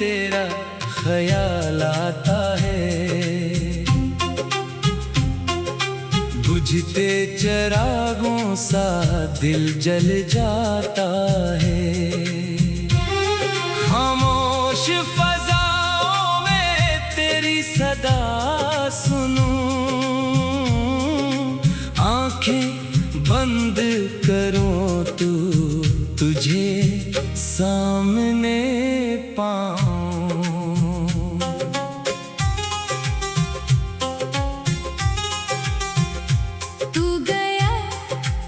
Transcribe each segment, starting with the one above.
तेरा ख्याल आता है। बुझते चिरागों सा दिल जल जाता है। खामोश फजाओं में तेरी सदा सुनूं, आंखें बंद करूं तो तुझे सामने पाऊं। तू गया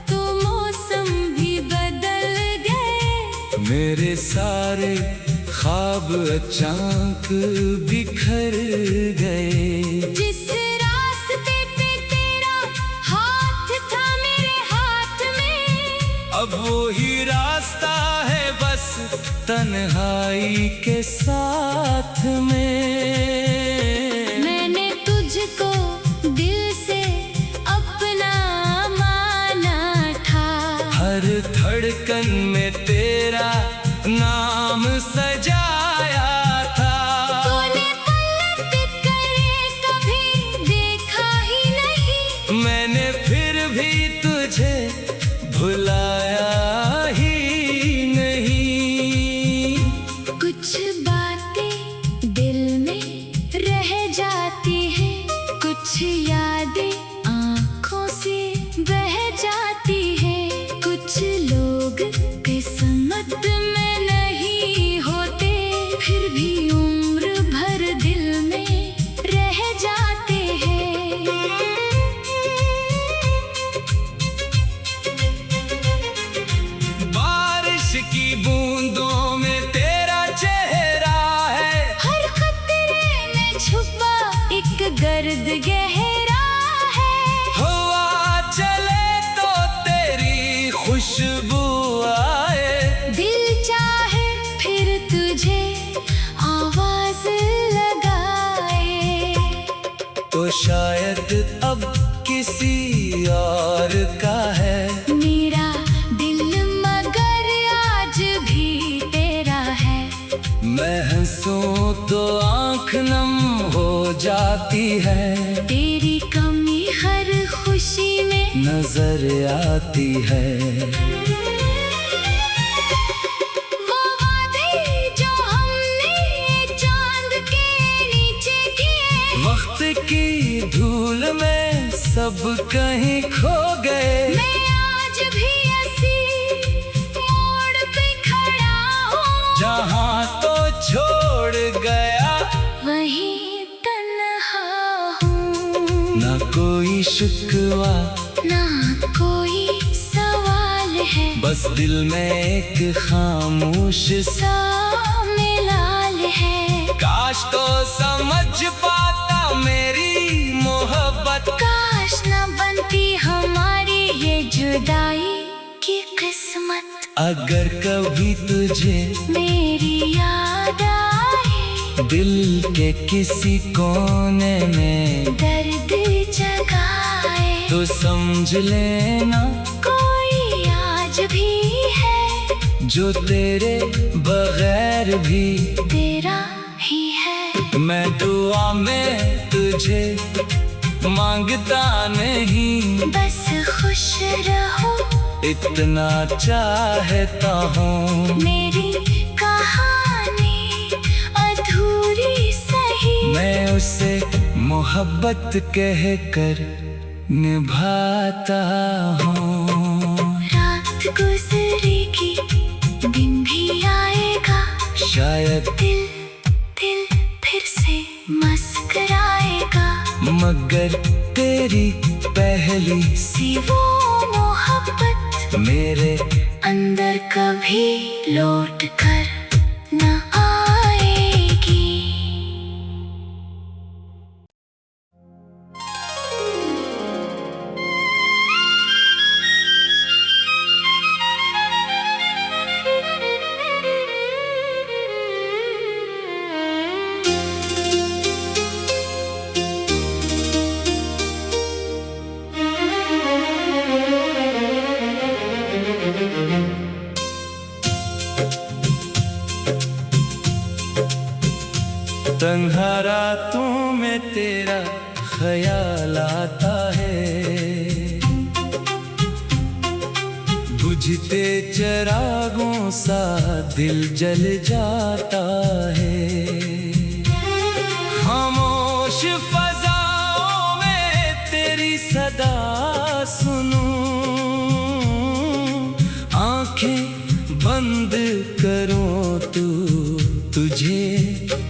तो मौसम भी बदल गए, मेरे सारे ख्वाब अचानक बिखर गए। जिस रास्ते पे तेरा हाथ था मेरे हाथ में, अब वो ही रास्ता है बस तन्हाई के साथ में। मैंने तुझको दिल से अपना माना था, हर धड़कन में तेरा नाम सजाया था। तूने पलट कर कभी देखा ही नहीं, मैंने फिर भी तुझे भुलाया ही नहीं। कुछ बातें दिल में रह जाती है, कुछ यादें आँखों से बह जाती है। कुछ लोग किस्मत में नहीं होते, फिर भी उम्र भर दिल में रह जाते हैं। बारिश की बूंदों में तेरा चेहरा है, हर खतरे में छुपा एक गर्द गहरा है। हवा चले तो तेरी खुशबू आए, दिल चाहे फिर तुझे आवाज लगाए। तो शायद अब किसी और का है मेरा दिल मगर आज भी तेरा है। मैं हंसूं तो आँख नम हो जाती है, तेरी कमी हर खुशी में नजर आती है। वो वादे जो हमने चांद के नीचे किए, वक्त की धूल में सब कहीं खो गए। मैं आज भी ऐसी मोड़ पे खड़ा हूँ, जहाँ तो छोड़ गया, वहीं तन्हा हूँ। ना कोई शिकवा, ना कोई सवाल है, बस दिल में एक खामोश सा मिलाल है। काश तो समझ पाता मेरी मोहब्बत, काश न बनती हमारी ये जुदाई की किस्मत। अगर कभी तुझे मेरी याद आए, दिल के किसी कोने में दर्द जगाए, तो समझ लेना कोई आज भी है जो तेरे बगैर भी तेरा ही है। मैं दुआ में तुझे मांगता नहीं, बस खुश रहो इतना चाहता हूँ। मेरी कहानी अधूरी सही, मैं उसे मोहब्बत कह कर निभाता हूँ। रात गुजरेगी दिन भी आएगा, शायद दिल दिल फिर से मुस्कुराएगा। मगर तेरी पहली सी वो मोहब्बत मेरे अंदर कभी लौट कर न आएगी। तन्हा रातों में तेरा ख्याल आता है, बुझते चिरागों सा दिल जल जाता है। खामोश फजाओं में तेरी सदा सुनूं, आंखें बंद करूं तो तुझे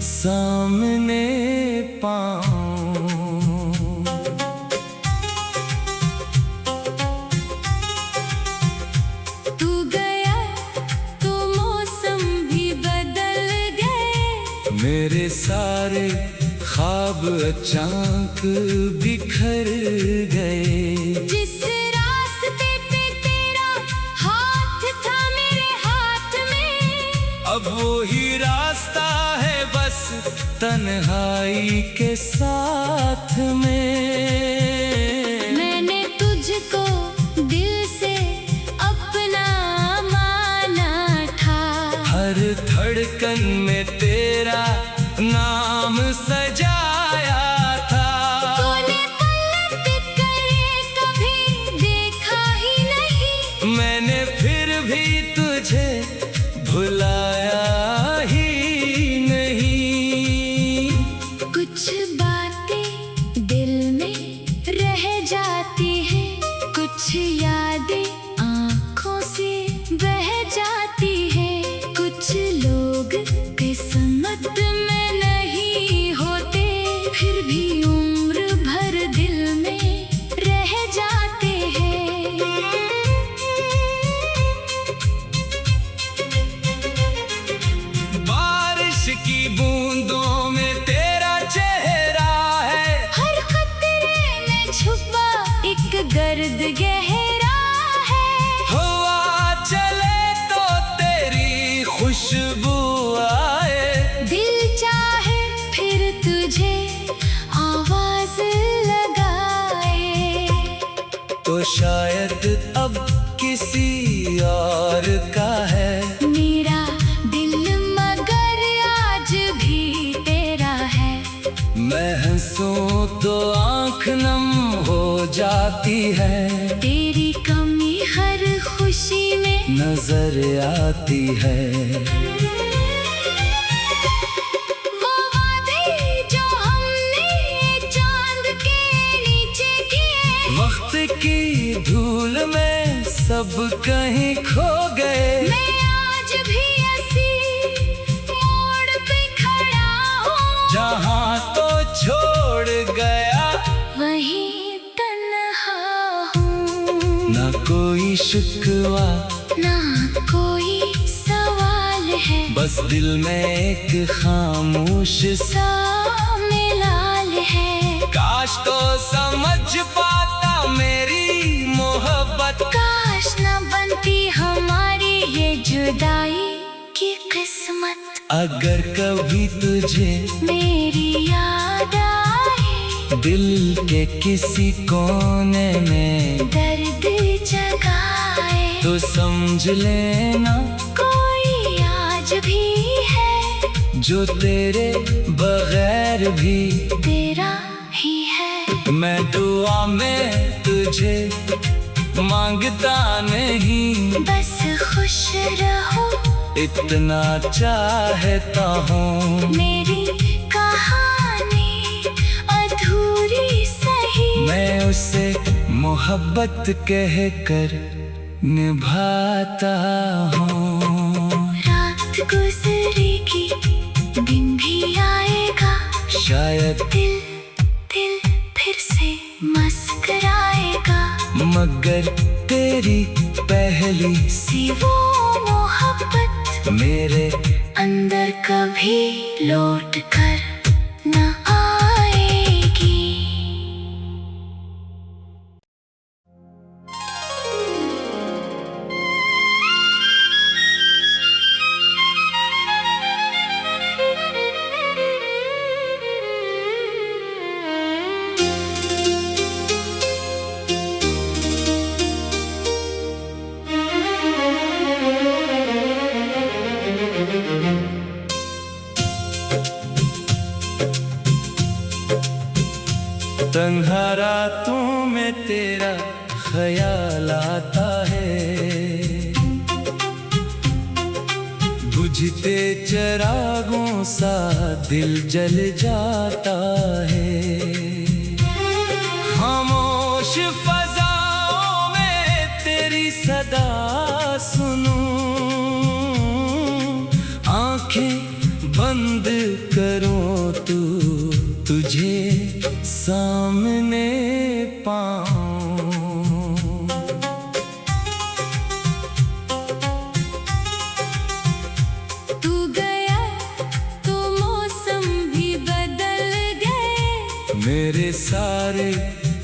सामने पाऊं। तू गया तो मौसम भी बदल गए, मेरे सारे ख्वाब अचानक बिखर गए। जिस रास्ते पे तेरा हाथ था मेरे हाथ में, अब वो ही रास्ता है बस तन्हाई के साथ में। मैंने तुझको दिल से अपना माना था, हर धड़कन में तेरा नाम सजाया था। तूने पलट कर कभी देखा ही नहीं, मैंने फिर भी तुझे भुलाया ही नहीं। कुछ बातें दिल में रह जाती हैं, कुछ यादें आँखों से बह जाती हैं। कुछ लोग किस्मत में नहीं होते, फिर भी उम्र भर दिल में रह जाते हैं। बारिश की बूंदों में तेरा चेहरा है, हर खतरे में छुपा एक गर्द गहरा है। हवा चले तो तेरी खुशबू आए, दिल चाहे फिर तुझे आवाज लगाए, तो शायद अब किसी और का है मेरा दिल मगर आज भी तेरा है। मैं हंसूं तो आँख नम हो जाती है, तेरी कमी हर खुशी में नजर आती है। वो वादे जो हमने चांद के नीचे किए, वक्त की धूल में सब कहीं खो गए। मैं आज भी ऐसी मोड़ पे खड़ा हूँ, जहाँ तो छोड़ गया, वहीं तन्हा हूँ। ना कोई शिकवा, ना कोई सवाल है, बस दिल में एक खामोश सा मिलाल है। काश तो समझ पाता मेरी मोहब्बत, काश न बनती हमारी ये जुदाई की किस्मत। अगर कभी तुझे मेरी याद आए, दिल के किसी कोने में दर्द जगाए, तो समझ लेना कोई आज भी है जो तेरे बगैर भी तेरा ही है। मैं दुआ में तुझे मांगता नहीं, बस खुश रहो इतना चाहता हूँ। मेरी कहानी अधूरी सही, मैं उसे मोहब्बत कह कर निभाता हूँ। रात गुजरेगी दिन भी आएगा, शायद दिल दिल फिर से मुस्कुराएगा, मगर तेरी पहली सी वो मोहब्बत मेरे अंदर कभी लौट कर न आएगी। तन्हा रातों में तेरा ख्याल आता है, बुझते चिरागों सा दिल जल जाता है। खामोश फजाओं में तेरी सदा सुनूं, आंखें बंद करूं तो तुझे सामने पाऊं। तू गया तो मौसम भी बदल गए, मेरे सारे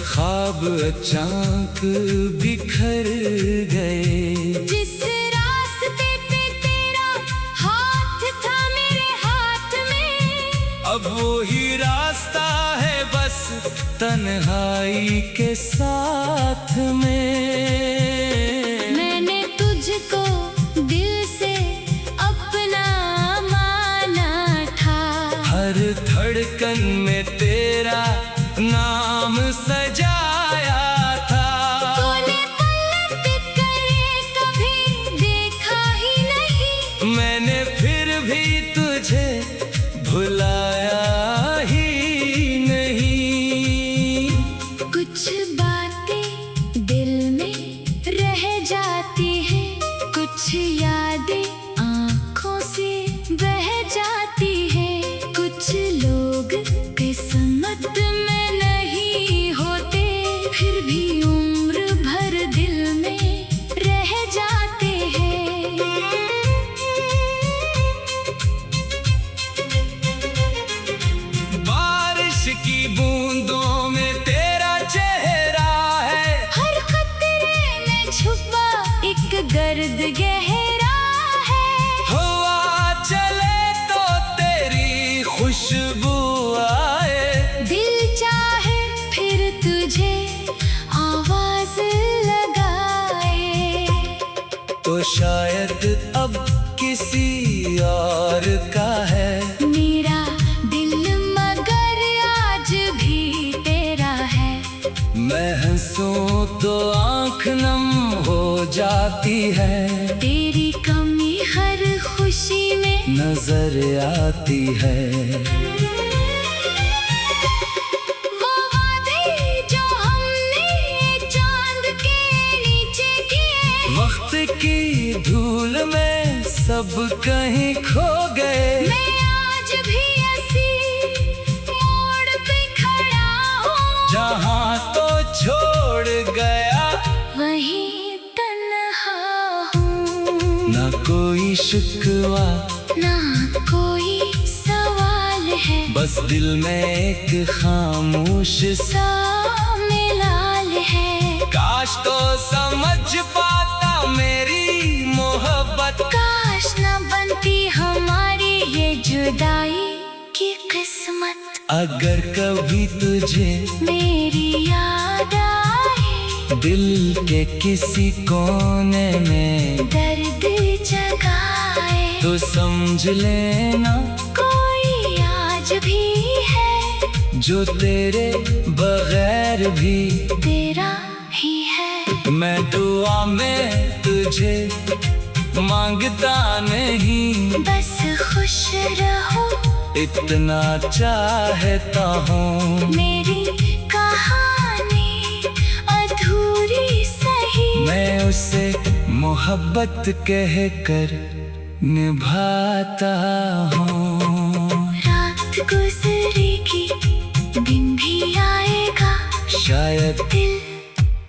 ख्वाब अचानक बिखर गए। जिस रास्ते पे तेरा हाथ था मेरे हाथ में, अब वो ही रास्ता है बस तन्हाई के साथ में। मैंने तुझको दिल से अपना माना था, हर धड़कन में तेरा नाम सजाया था। तूने पलट कर कभी देखा ही नहीं, मैंने फिर भी तुझे भुलाया ही नहीं। कुछ बातें दिल में रह जाती है, कुछ यादें आँखों से बह जाती है। कुछ लोग किस्मत में नहीं होते, फिर भी उम्र भर दिल में रह जाते हैं। बारिश की बूंदों में तेरा चेहरा है, हर खतरे में छुपा एक गर्द गहरा है। हवा चले तो तेरी खुशबू आए, दिल चाहे फिर तुझे आवाज लगाए, तो शायद अब किसी और का है मेरा दिल मगर आज भी तेरा है। मैं हंसूं तो आँख नम हो जाती है, तेरी कमी हर खुशी में नजर आती है। वो वादे जो हमने चांद के नीचे किए, वक्त की धूल में सब कहीं खो गए। मैं आज भी ऐसी मोड़ पे खड़ा हूँ, जहाँ तो छोड़ गया, वहीं तन्हा हूँ। ना कोई शिकवा, ना कोई सवाल है, बस दिल में एक खामोश सा मिलाल है। काश तो समझ पाता मेरी मोहब्बत, काश न बनती हमारी ये जुदाई की किस्मत। अगर कभी तुझे मेरी याद आए, दिल के किसी कोने में दर्द जगाए, तो समझ लेना कोई आज भी है जो तेरे बगैर भी तेरा ही है। मैं दुआ में तुझे मांगता नहीं, बस खुश रहो इतना चाहता हूँ। मेरी कहानी अधूरी सही, मैं उसे मोहब्बत कह कर निभाता हूँ। रात गुजरेगी दिन भी आएगा, शायद दिल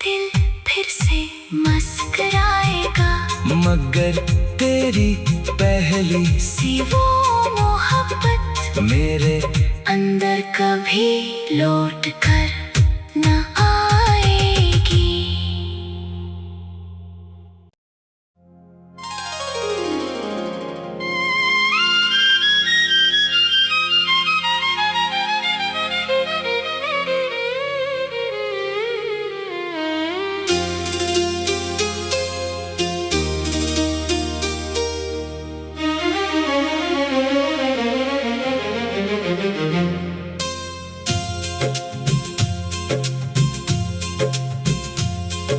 दिल फिर से मुस्कुराएगा, मगर तेरी पहली सी वो मोहब्बत मेरे अंदर कभी लौट कर न आएगी।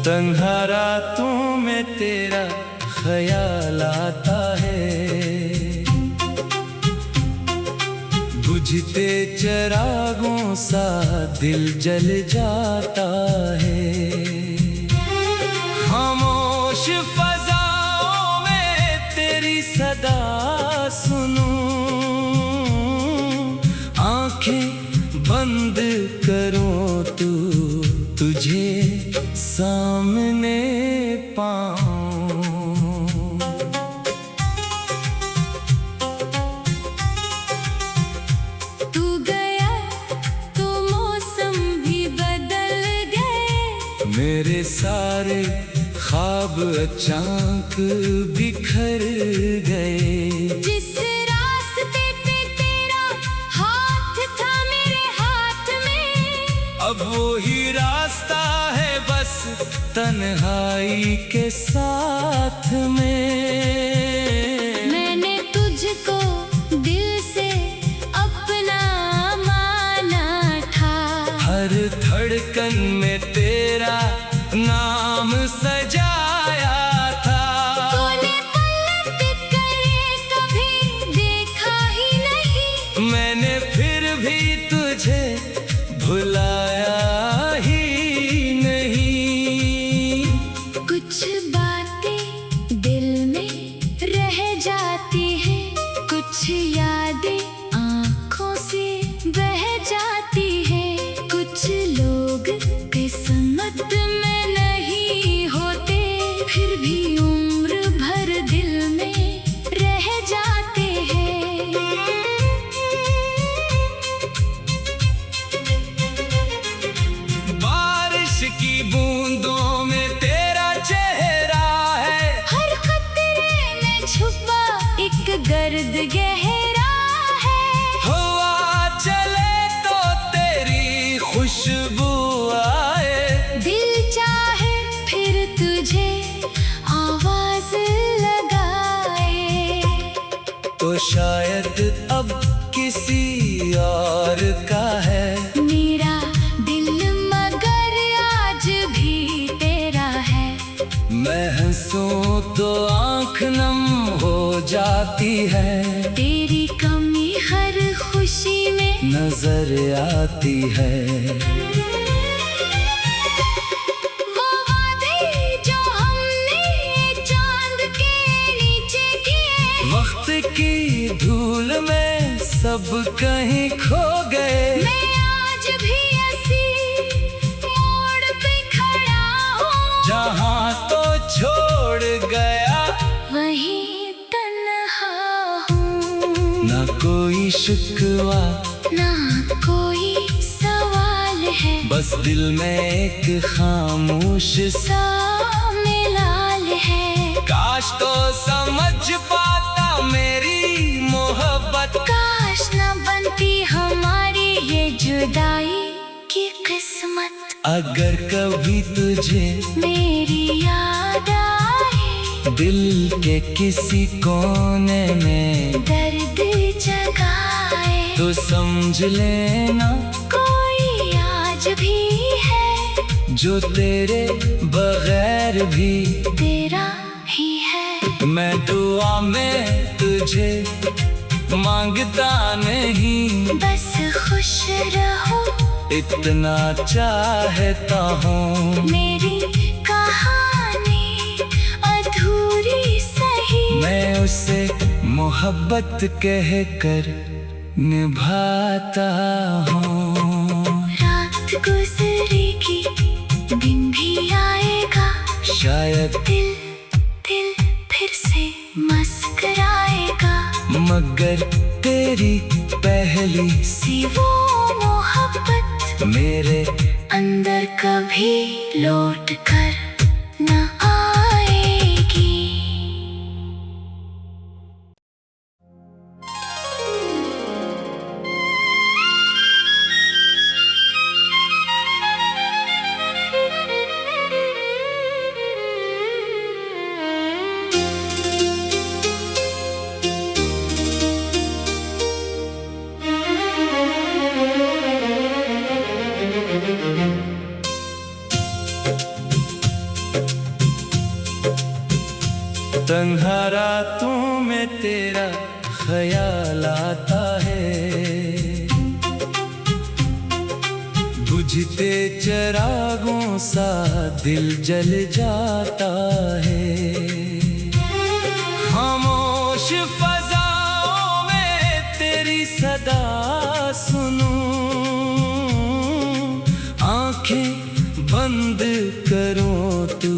तन्हा रातों में तेरा ख्याल आता है, बुझते चिरागों सा दिल जल जाता है। खामोश फजाओं में तेरी सदा सुनूं, आंखें बंद करूं तुझे सामने पाऊं। तू गया तो मौसम भी बदल गए, मेरे सारे ख्वाब अचानक बिखर गए। जिस रास्ते पे तेरा हाथ था मेरे हाथ में, अब वो ही रास्ता है बस तन्हाई के साथ में। मैंने तुझको दिल से अपना माना था, हर धड़कन में तेरा नाम सजाया था। तूने पलट कर कभी देखा ही नहीं, मैंने फिर भी तुझे भुलाया ही नहीं। कुछ बातें दिल में रह जाती है, कुछ यादें आँखों से बह जाती है। कुछ लोग किस्मत में नहीं होते, फिर भी उम्र भर दिल में रह जाते हैं। बारिश की बूंदों में तेरा चेहरा है, हर खतरे में छुपा एक गर्द गहरा है। हवा चले तो तेरी खुशबू आए, दिल चाहे फिर तुझे आवाज लगाए। तो शायद अब किसी और का है मेरा दिल मगर आज भी तेरा है। मैं हंसूं तो आँख नम हो जाती है, तेरी कमी हर खुशी में नजर आती है। वो वादे जो हमने चांद के नीचे किए, वक्त की धूल में सब कहीं खो गए। मैं आज भी ऐसी मोड़ पे खड़ा हूँ, जहाँ तो छोड़ गया, वहीं तन्हा हूँ। ना कोई शिकवा, ना कोई सवाल है, बस दिल में एक खामोश सा मिलाल है। काश तो समझ पाता मेरी मोहब्बत, काश न बनती हमारी ये जुदाई की किस्मत। अगर कभी तुझे मेरी याद आए, दिल के किसी कोने में दर्द जगाए, तो समझ लेना कोई आज भी है जो तेरे बगैर भी तेरा ही है। मैं दुआ में तुझे मांगता नहीं, बस खुश रहो इतना चाहता हूँ। मेरी कहानी अधूरी सही, मैं उसे मोहब्बत कह कर निभाता हूँ। रात गुजरेगी दिन भी आएगा, शायद दिल दिल फिर से मुस्कुराएगा। मगर तेरी पहली सी वो मोहब्बत मेरे अंदर कभी लौट कर न आएगी। तन्हा रातों में तेरा ख्याल आता है, बुझते चिरागों सा दिल जल जाता है। खामोश फजाओं में तेरी सदा सुनूं, आंखें बंद करूं तो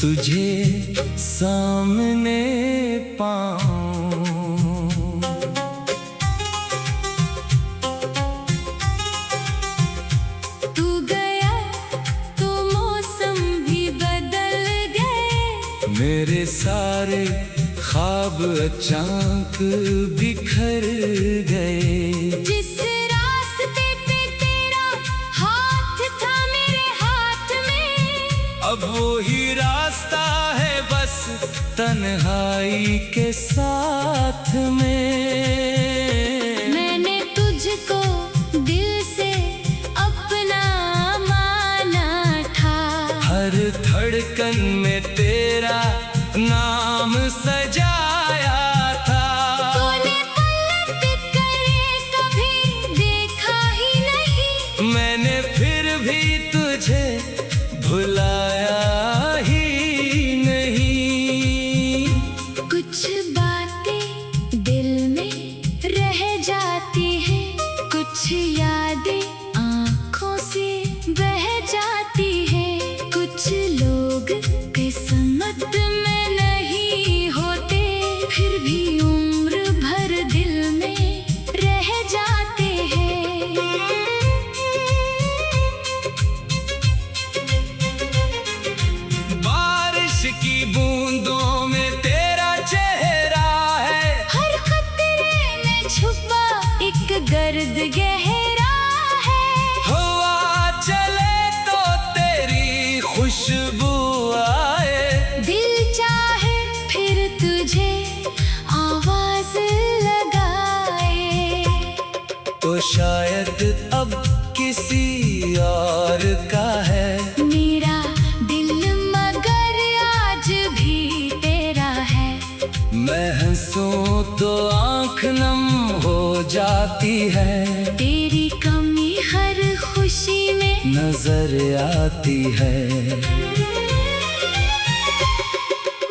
तुझे सामने पाऊं। तू गया तो मौसम भी बदल गए, मेरे सारे ख्वाब अचानक बिखर गए। जिस रास्ते पे तेरा हाथ था मेरे हाथ में, अब वो ही रास्ता है बस तन्हाई के साथ में। मैंने तुझको दिल से अपना माना था, हर धड़कन में तेरा नाम सजाया था। तूने पलट कर कभी देखा ही नहीं, मैंने फिर भी तुझे भुलाया ही नहीं। कुछ बातें दिल में रह जाती है, कुछ यादें आँखों से बह जाती है। कुछ लोग किस्मत में नहीं होते, फिर भी उम्र भर दिल में रह जाते हैं। बारिश की बूंदों में तेरा चेहरा है, हर खतरे में छुपा एक गर्द गहरा है। हवा चले तो तेरी खुशबू आए, दिल चाहे फिर तुझे आवाज लगाए, तो शायद अब किसी और का है मेरा दिल मगर आज भी तेरा है। मैं हंसूं तो आँख नम हो जाती है, तेरी कमी हर खुशी में नजर आती है।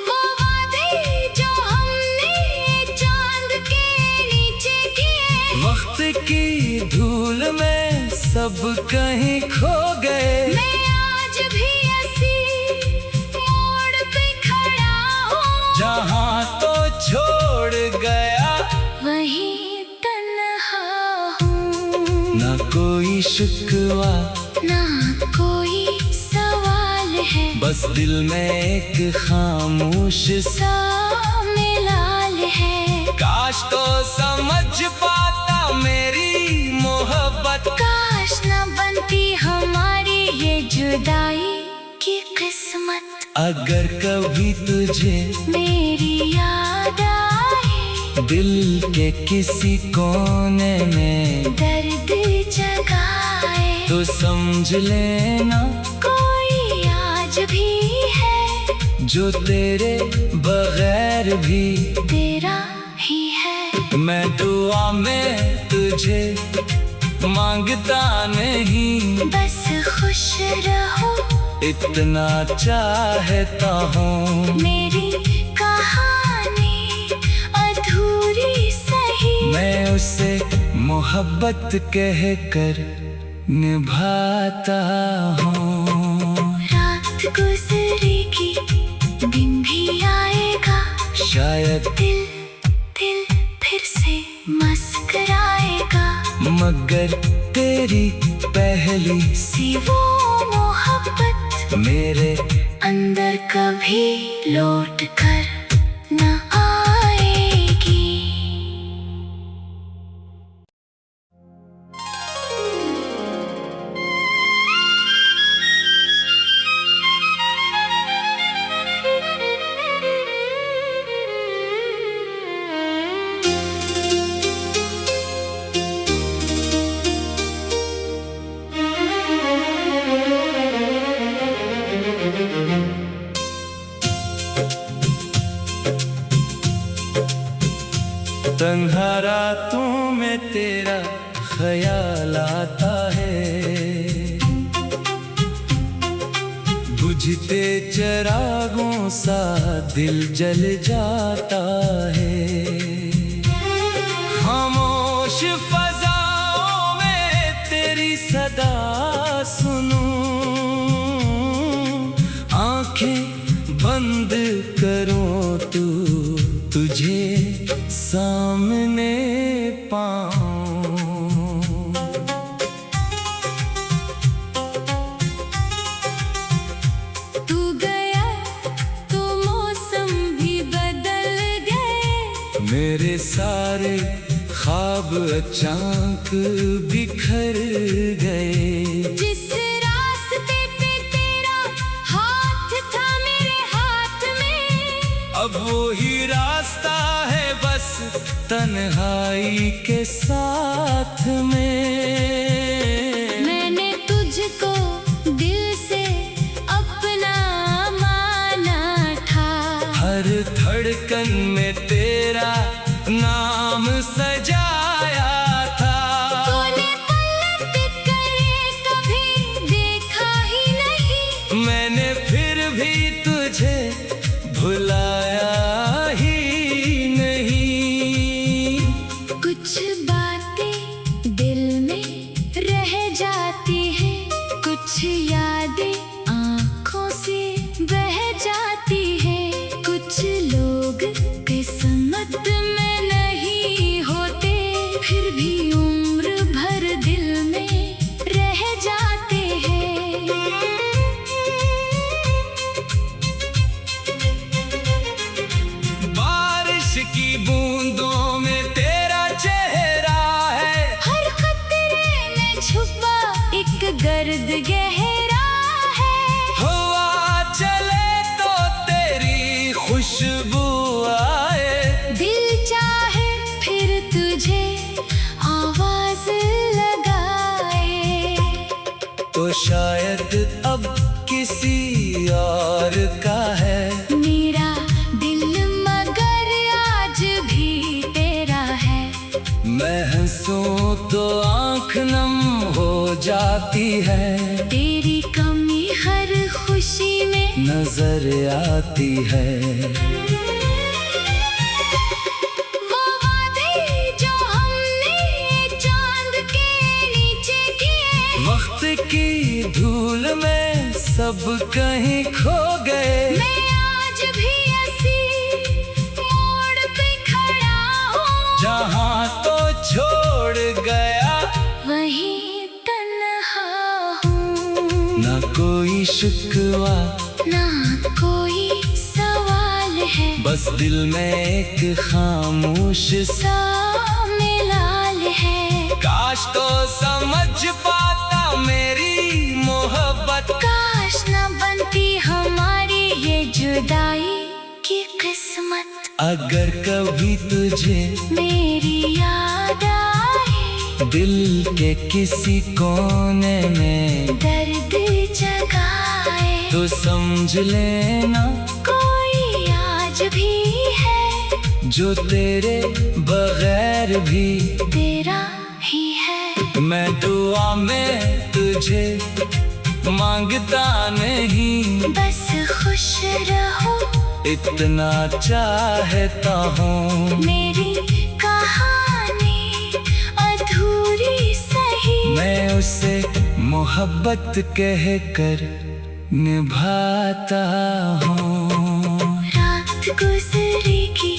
वो वादे जो हमने चांद के नीचे किए, वक्त की धूल में सब कहीं खो गए। मैं आज भी ऐसी मोड़ पे खड़ा हूँ, जहाँ तो छोड़ गया, वहीं तन्हा हूँ। ना कोई शिकवा, ना कोई सवाल है, बस दिल में एक खामोश सा मिलाल है। काश तो समझ पाता मेरी मोहब्बत, काश न बनती हमारी ये जुदाई की किस्मत। अगर कभी तुझे मेरी याद आए, दिल के किसी कोने में दर्द जगाए, तो समझ लेना कोई आज भी है जो तेरे बगैर भी तेरा ही है। मैं दुआ में तुझे मांगता नहीं, बस खुश रहो इतना चाहता हूँ। मेरी कहानी अधूरी सही, मैं उसे मोहब्बत कह कर निभाता हूँ। रात गुजरेगी दिन भी आएगा, शायद दिल दिल फिर से मुस्कुराएगा, मगर तेरी पहली सी वो मोहब्बत मेरे अंदर कभी लौट कर न आएगी। ख्याल आता है। बुझते चिरागों सा दिल जल जाता है। खामोश फजाओं में तेरी सदा सुनूं, आंखें बंद करूं तो तुझे सामने पाऊं। तू गया तो मौसम भी बदल गए, मेरे सारे ख्वाब अचानक बिखर गए। जिस रास्ते पे तेरा हाथ था मेरे हाथ में, अब वही रास्ता है बस तन्हाई के साथ में। मैंने तुझको दिल से अपना माना था, हर धड़कन में तेरा नाम सजाया था। तूने पलट कर कभी देखा ही नहीं, मैंने फिर भी तुझे भुलाया ही नहीं। कुछ बातें दिल में रह जाती है, कुछ यादें आँखों से बह जाती है। कुछ लोग किस्मत में नहीं होते, फिर भी उम्र भर दिल में रह जाते हैं। बारिश की बूंदों में तेरा चेहरा है, हर खतरे में छुपा एक गर्द गहरा है। हवा चले तो तेरी खुशबू आए, दिल चाहे फिर तुझे आवाज लगाए, तो शायद अब किसी और का है मेरा दिल मगर आज भी तेरा है। मैं हंसूं तो आँख नम हो जाती है, तेरी कमी हर खुशी में नजर आती है। वो वादे जो हमने चांद के नीचे किए, वक्त की धूल में सब कहीं खो गए। मैं आज भी ऐसी मोड़ पे खड़ा हूँ, जहाँ तो छोड़ गया, वहीं तन्हा हूँ। ना कोई शिकवा, ना कोई सवाल है, बस दिल में एक खामोश सा मिलाल है। काश तो समझ पाता मेरी मोहब्बत, काश न बनती हमारी ये जुदाई की किस्मत। अगर कभी तुझे मेरी याद आए, दिल के किसी कोने में दर्द जगाए, तो समझ लेना कोई आज भी है जो तेरे बगैर भी तेरा ही है। मैं दुआ में तुझे मांगता नहीं, बस खुश रहो इतना चाहता हूँ। मेरी कहानी अधूरी सही, मैं उसे मोहब्बत कह कर निभाता हूँ। रात गुजरेगी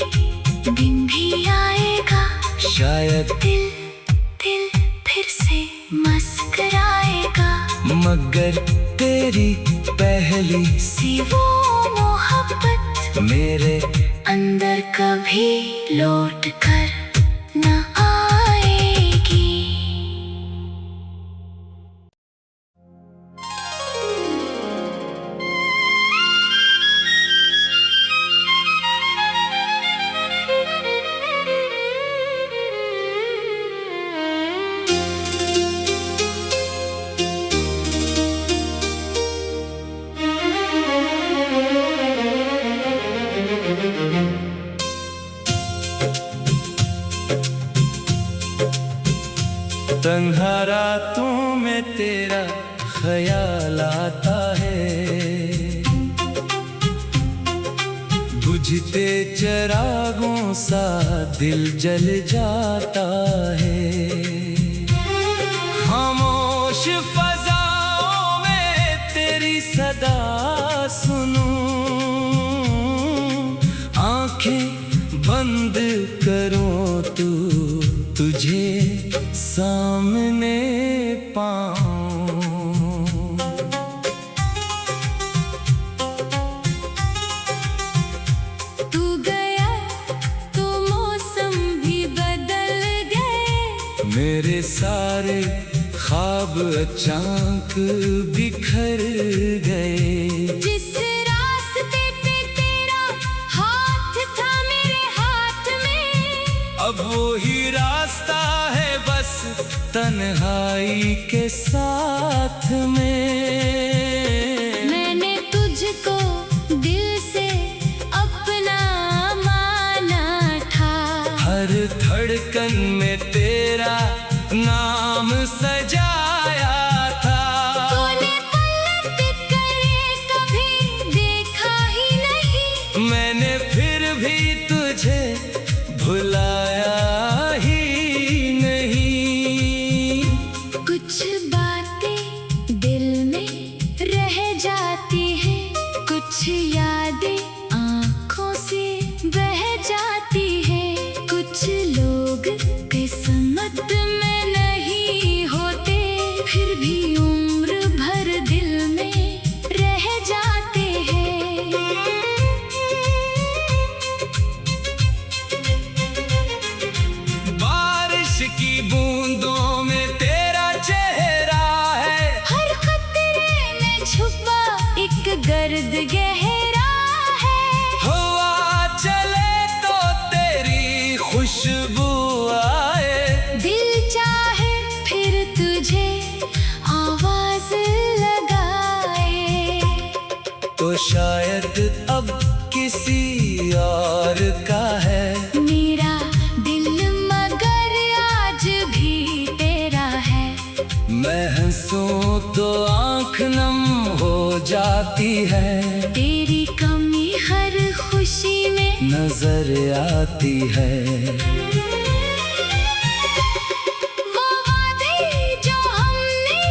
दिन भी आएगा, शायद दिल दिल फिर से मुस्कुराएगा, मगर तेरी पहली सी वो मोहब्बत मेरे अंदर कभी लौट कर न आएगी। तन्हा रातों में तेरा ख्याल आता है, बुझते चिरागों सा दिल जल जाता है। खामोश फजाओं में तेरी सदा सुनूं, आंखें बंद करूं तो तुझे सामने पाऊं। तू गया तो मौसम भी बदल गए, मेरे सारे ख्वाब अचानक बिखर गए। जिस रास्ते पे तेरा हाथ था मेरे हाथ में, अब वो ही रास्ता है बस तन्हाई के साथ में। मैंने तुझको दिल से अपना माना था, हर धड़कन में तेरा नाम सजाया था। तूने पलट कर कभी देखा ही नहीं, मैंने फिर भी तुझे भुलाया ही नहीं। कुछ बातें दिल में रह जाती है, कुछ यादें आँखों से बह जाती है। कुछ लोग किस्मत में नहीं होते, फिर भी उम्र भर दिल में रह जाते हैं। बारिश की बूंदों में तेरा चेहरा है, हर खतरे में छुपा एक गर्द गहरा है। हवा चले तो तेरी खुशबू आए, दिल चाहे फिर तुझे आवाज लगाए, तो शायद अब किसी और का है मेरा दिल मगर आज भी तेरा है। मैं हंसूं तो आँख नम हो जाती है, तेरी कमी हर खुशी में नजर आती है। वो वादे जो हमने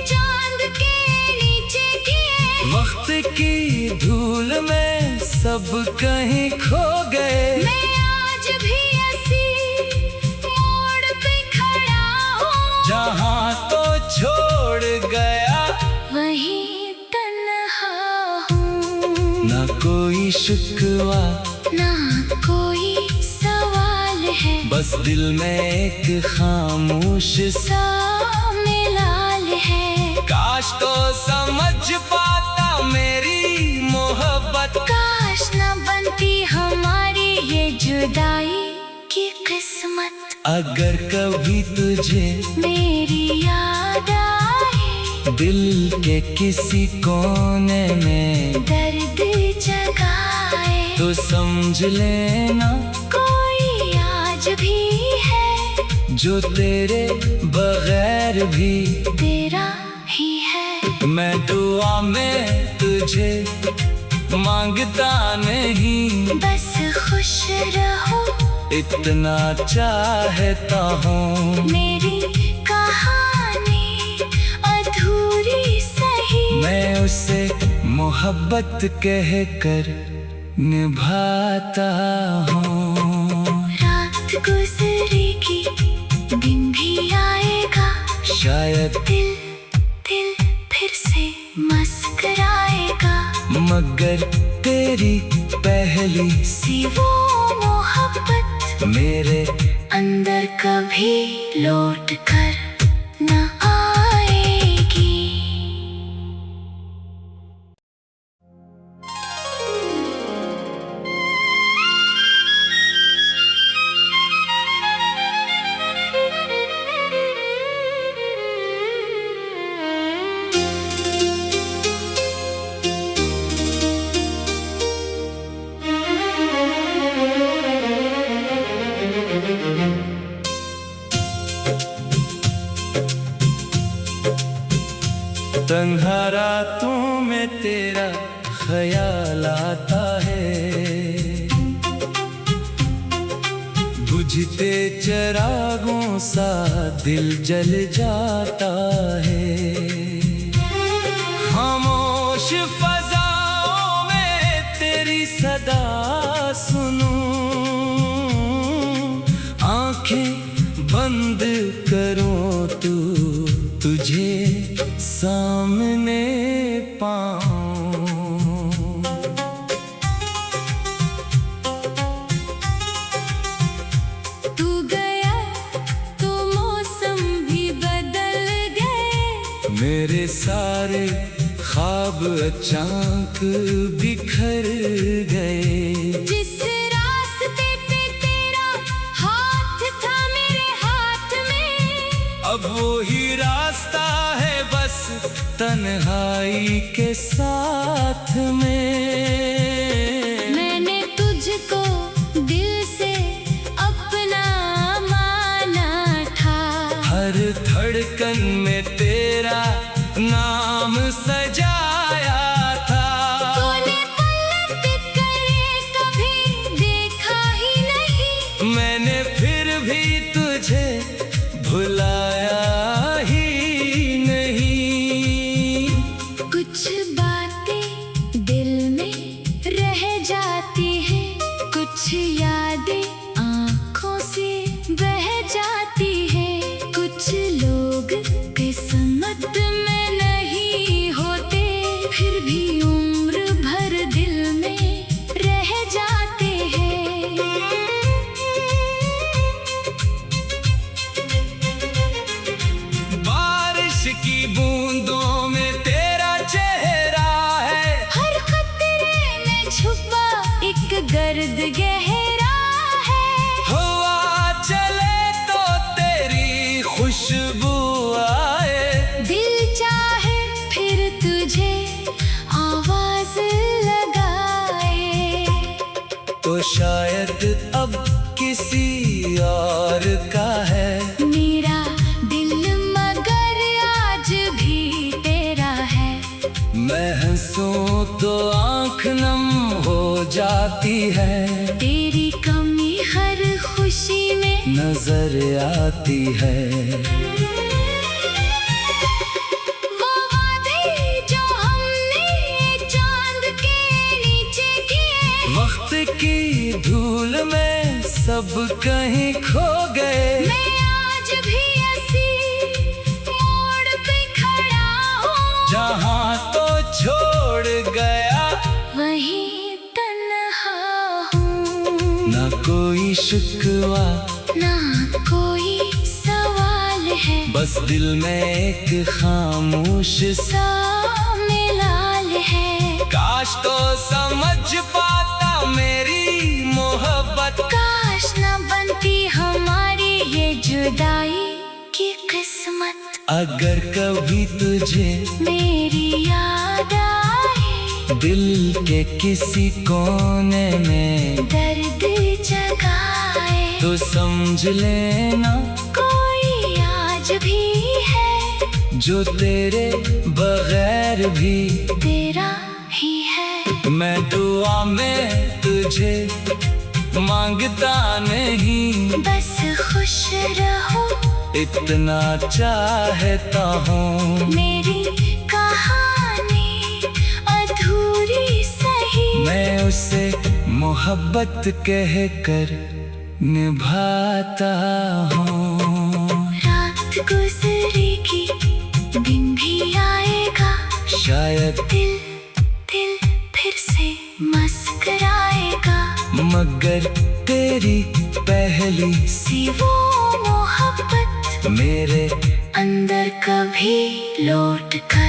चांद के नीचे किए, वक्त की धूल में सब कहीं खो गए। मैं आज भी ऐसी मोड़ पे खड़ा हूँ, जहाँ तो छोड़ गया, वहीं तन्हा हूँ। ना कोई शिकवा, ना कोई सवाल है, बस दिल में एक खामोश सा मिलाल है। काश तो समझ पाता मेरी मोहब्बत, काश न बनती हमारी ये जुदाई की किस्मत। अगर कभी तुझे मेरी याद आए, दिल के किसी कोने में दर्द जगाए, तो समझ लेना कोई आज भी है जो तेरे बगैर भी तेरा ही है। मैं दुआ में तुझे मांगता नहीं, बस खुश रहो इतना चाहता हूँ। मेरी कहानी अधूरी सही, मैं उसे मोहब्बत कह कर निभाता हूँ। रात गुजरेगी दिन भी आएगा, शायद दिल दिल फिर से मुस्कुराएगा, मगर तेरी पहली सी वो मोहब्बत मेरे अंदर कभी लौट कर न आएगी। तन्हा रातों में तेरा ख्याल आता है, बुझते चिरागों सा दिल जल जाता है। खामोश फजाओं में तेरी सदा सुनूं, आंखें बंद करूं तो तुझे सामने पाऊं। तू गया तो मौसम भी बदल गए, मेरे सारे ख्वाब अचानक बिखर गए। जिस रास्ते पे तेरा हाथ था मेरे हाथ में, अब वो ही रास्ता है बस तन्हाई के साथ में। मैंने तुझको दिल से अपना माना था, हर धड़कन में तेरा नाम सजाया था। तूने पलट कर कभी देखा ही नहीं, मैंने फिर भी तुझे भुलाया ही नहीं। कुछ बातें दिल में रह जाती है, कुछ यादें आँखों से बह जाती है। कुछ लोग किस्मत में नहीं होते, फिर भी उम्र भर दिल में रह जाते हैं। बारिश की बूंदों में तेरा चेहरा है, हर खतरे में छुपा एक गर्द गहरा है। हवा चले तो तेरी खुशबू आए, दिल चाहे फिर तुझे आवाज लगाए, तो शायद अब किसी और का है मेरा दिल मगर आज भी तेरा है। मैं हंसूं तो आँख नम हो जाती है, तेरी कमी हर खुशी में नजर आती है। वो वादे जो हमने चांद के नीचे किए, वक्त की धूल में सब कहीं खो गए। मैं आज भी ऐसी मोड़ पे खड़ा हूँ, जहाँ तो छोड़ गया, वहीं तन्हा हूँ। ना कोई शिकवा, ना कोई सवाल है, बस दिल में एक खामोश सा मिलाल है। काश तो समझ पाता मेरी मोहब्बत, काश न बनती हमारी ये जुदाई की किस्मत। अगर कभी तुझे मेरी याद आए, दिल के किसी कोने में दर्द जगाए, तो समझ लेना कोई आज भी है जो तेरे बगैर भी तेरा ही है। मैं दुआ में तुझे मांगता नहीं, बस खुश रहो इतना चाहता हूँ। मेरी कहानी अधूरी सही, मैं उसे मोहब्बत कह कर निभाता हूँ। रात गुजरेगी दिन भी आएगा, शायद दिल दिल फिर से मुस्कुराएगा, मगर तेरी पहली सी वो मोहब्बत मेरे अंदर कभी लौट कर